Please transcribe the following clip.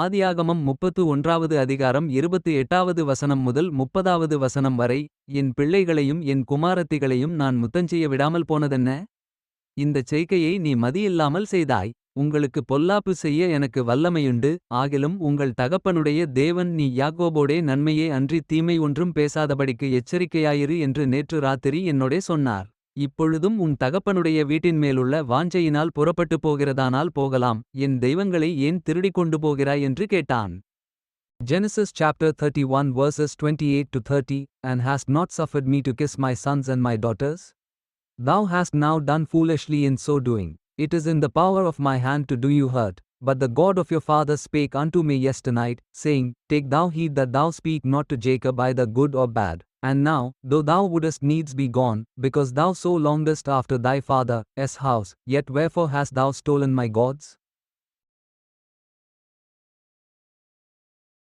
ஆதியாகமம் 31வது அதிகாரம் 28வது வசனம் முதல் 30வது வசனம் வரை. என் பிள்ளைகளையும் என் குமாரத்திகளையும் நான் முத்தஞ்செய்ய விடாமல் போனதென்ன? இந்தச் செய்கையை நீ மதியில்லாமல் செய்தாய். உங்களுக்கு பொல்லாப்பு செய்ய எனக்கு வல்லமையுண்டு. ஆகிலும் உங்கள் தகப்பனுடைய தேவன் நீ யாக்கோபோடே நன்மையே அன்றி தீமை ஒன்றும் பேசாதபடிக்கு எச்சரிக்கையாயிரு என்று நேற்று ராத்திரி என்னோடே சொன்னார். இப்பொழுதும் உன் தகப்பனுடைய வீட்டின்மேலுள்ள வாஞ்சையினால் புறப்பட்டுப் போகிறதானால் போகலாம். என் தெய்வங்களை ஏன் திருடிக் கொண்டு போகிறாய் என்று கேட்டான். Genesis chapter 31 verses 28 to 30. And hast not suffered me to kiss my sons and my daughters? Thou hast now done foolishly in so doing. It is in the power of my hand to do you hurt. But the God of your fathers spake unto me yesternight, saying, Take thou heed that thou speak not to Jacob either good or bad. And now, though thou wouldest needs be gone, because thou so longest after thy father's house, yet wherefore hast thou stolen my gods?